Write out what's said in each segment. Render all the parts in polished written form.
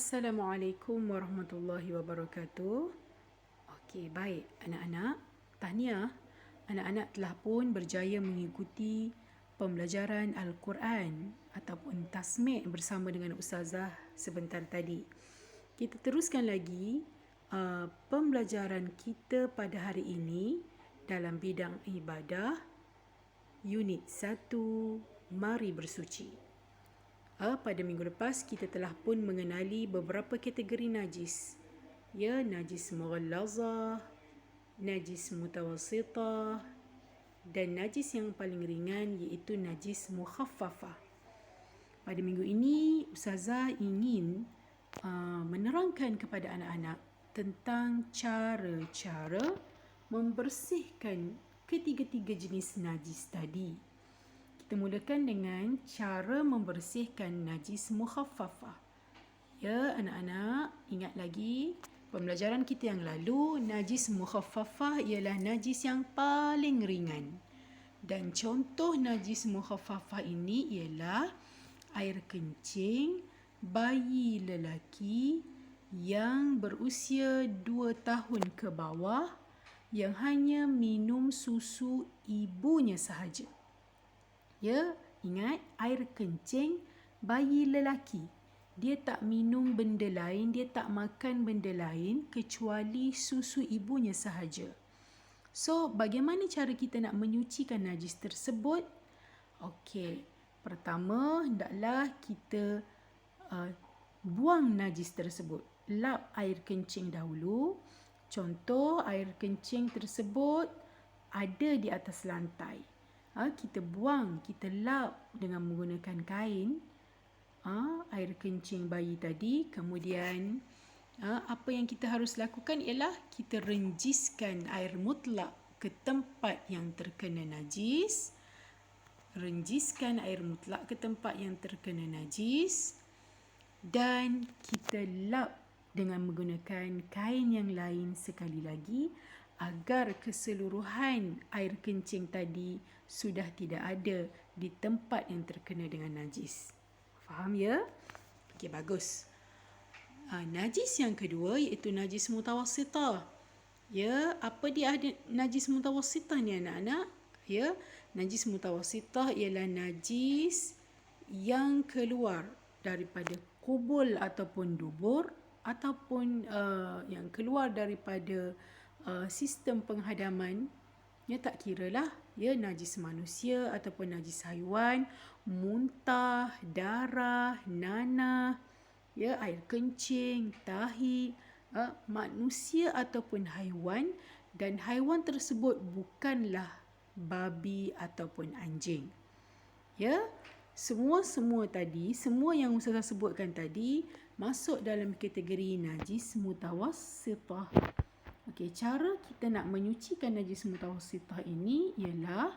Assalamualaikum warahmatullahi wabarakatuh. Okey, baik anak-anak. Tahniah, anak-anak telah pun berjaya mengikuti pembelajaran Al-Quran ataupun tasmik bersama dengan Ustazah sebentar tadi. Kita teruskan lagi pembelajaran kita pada hari ini dalam bidang ibadah, unit 1, Mari Bersuci. Pada minggu lepas kita telah pun mengenali beberapa kategori najis. Ya, najis mughallazah, najis mutawassitah dan najis yang paling ringan iaitu najis mukhaffafah. Pada minggu ini Ustazah ingin menerangkan kepada anak-anak tentang cara-cara membersihkan ketiga-tiga jenis najis tadi. Kita mulakan dengan cara membersihkan najis mukhaffafah. Ya, anak-anak, ingat lagi pembelajaran kita yang lalu, najis mukhaffafah ialah najis yang paling ringan. Dan contoh najis mukhaffafah ini ialah air kencing bayi lelaki yang berusia 2 tahun ke bawah yang hanya minum susu ibunya sahaja. Ya, ingat air kencing bayi lelaki. Dia tak minum benda lain, dia tak makan benda lain kecuali susu ibunya sahaja. So, bagaimana cara kita nak menyucikan najis tersebut? Okey, pertama hendaklah kita buang najis tersebut. Lap air kencing dahulu. Contoh, air kencing tersebut ada di atas lantai. Kita buang, kita lap dengan menggunakan kain air kencing bayi tadi. Kemudian apa yang kita harus lakukan ialah kita renjiskan air mutlak ke tempat yang terkena najis. Renjiskan air mutlak ke tempat yang terkena najis dan kita lap dengan menggunakan kain yang lain sekali lagi agar keseluruhan air kencing tadi sudah tidak ada di tempat yang terkena dengan najis. Faham ya? Okey, bagus. Najis yang kedua iaitu najis mutawassitah. Ya, apa dia ada najis mutawassitah ni anak-anak? Ya, najis mutawassitah ialah najis yang keluar daripada kubul ataupun dubur ataupun yang keluar daripada sistem penghadaman. Ya, tak kiralah ya najis manusia ataupun najis haiwan, muntah, darah, nanah, ya air kencing, tahi, manusia ataupun haiwan dan haiwan tersebut bukanlah babi ataupun anjing. Ya, semua tadi, semua yang Ustazah sebutkan tadi masuk dalam kategori najis mutawassitah. Okey, cara kita nak menyucikan najis mutawassitah ini ialah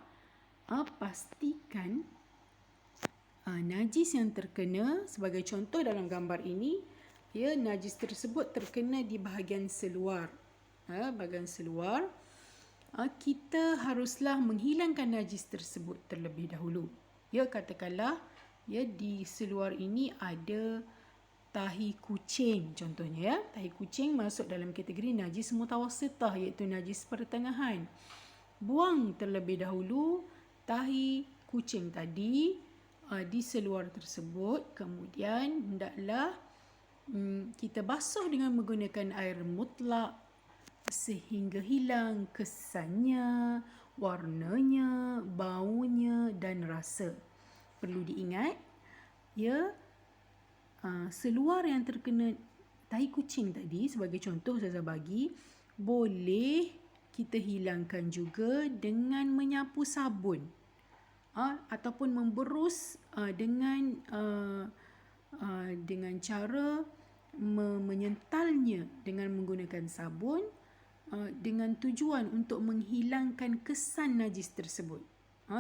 pastikan najis yang terkena, sebagai contoh dalam gambar ini, ya najis tersebut terkena di bahagian seluar. Bahagian seluar, kita haruslah menghilangkan najis tersebut terlebih dahulu. Ya, katakanlah ya di seluar ini ada tahi kucing contohnya ya. Tahi kucing masuk dalam kategori najis mutawassitah iaitu najis pertengahan. Buang terlebih dahulu tahi kucing tadi di seluar tersebut. Kemudian hendaklah kita basuh dengan menggunakan air mutlak sehingga hilang kesannya, warnanya, baunya dan rasa. Perlu diingat ya, seluar yang terkena tahi kucing tadi sebagai contoh Ustazah bagi, boleh kita hilangkan juga dengan menyapu sabun ataupun memberus dengan cara menyentalnya dengan menggunakan sabun dengan tujuan untuk menghilangkan kesan najis tersebut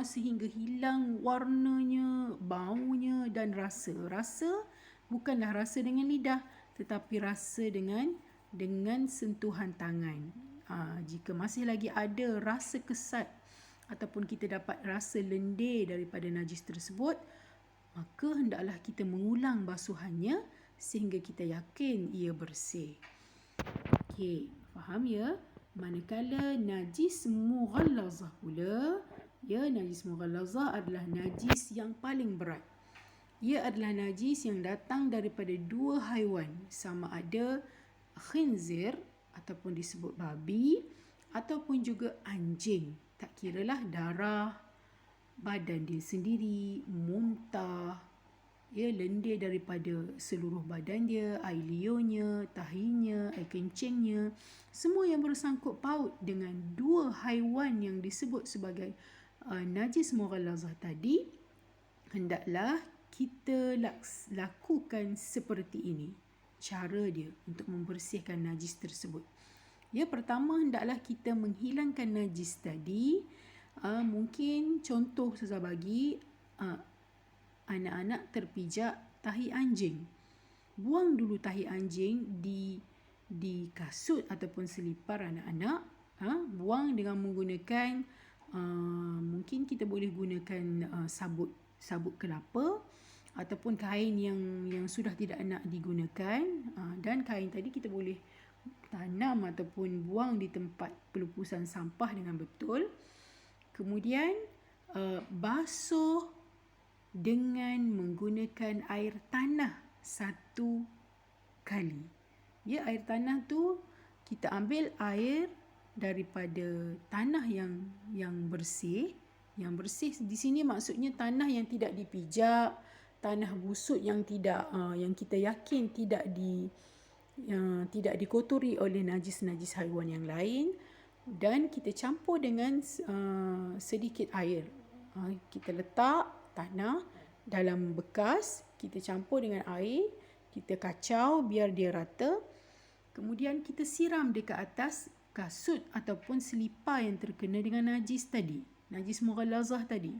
sehingga hilang warnanya, baunya dan rasa. Rasa bukanlah rasa dengan lidah tetapi rasa dengan sentuhan tangan. Jika masih lagi ada rasa kesat ataupun kita dapat rasa lendir daripada najis tersebut, maka hendaklah kita mengulang basuhannya sehingga kita yakin ia bersih. Okey, faham ya? Manakala najis mughallazah pula, ya, najis mughallazah adalah najis yang paling berat. Ia adalah najis yang datang daripada dua haiwan, sama ada khinzir ataupun disebut babi ataupun juga anjing. Tak kiralah darah, badan dia sendiri, muntah, ya, lendir daripada seluruh badan dia, air liurnya, tahinya, air kencingnya, semua yang bersangkut paut dengan dua haiwan yang disebut sebagai najis mughallazah tadi, hendaklah kita lakukan seperti ini cara dia untuk membersihkan najis tersebut. Ya, pertama hendaklah kita menghilangkan najis tadi. Mungkin contoh saya bagi, anak-anak terpijak tahi anjing. Buang dulu tahi anjing di kasut ataupun selipar anak-anak. Buang dengan menggunakan, mungkin kita boleh gunakan sabut kelapa ataupun kain yang sudah tidak nak digunakan, dan kain tadi kita boleh tanam ataupun buang di tempat pelupusan sampah dengan betul. Kemudian basuh dengan menggunakan air tanah 1 kali. Ya, air tanah tu kita ambil air daripada tanah yang bersih. Yang bersih di sini maksudnya tanah yang tidak dipijak, tanah busuk yang kita yakin tidak dikotori oleh najis-najis haiwan yang lain, dan kita campur dengan sedikit air. Kita letak tanah dalam bekas, kita campur dengan air, kita kacau biar dia rata. Kemudian kita siram dekat atas kasut ataupun selipar yang terkena dengan najis tadi, najis mughallazah tadi.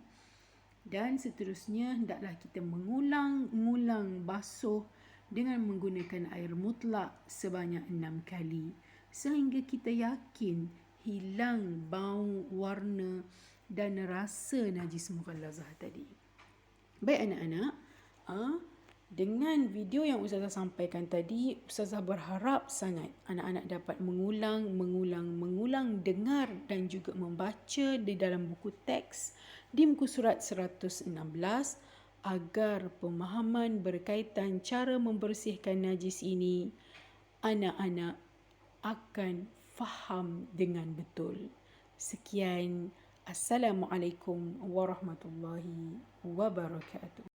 Dan seterusnya hendaklah kita mengulang basuh dengan menggunakan air mutlak sebanyak 6 kali sehingga kita yakin hilang bau, warna dan rasa najis mughallazah tadi. Baik anak-anak, dengan video yang Ustazah sampaikan tadi, Ustazah berharap sangat anak-anak dapat mengulang, dengar dan juga membaca di dalam buku teks di muka surat 116 agar pemahaman berkaitan cara membersihkan najis ini anak-anak akan faham dengan betul. Sekian. Assalamualaikum warahmatullahi wabarakatuh.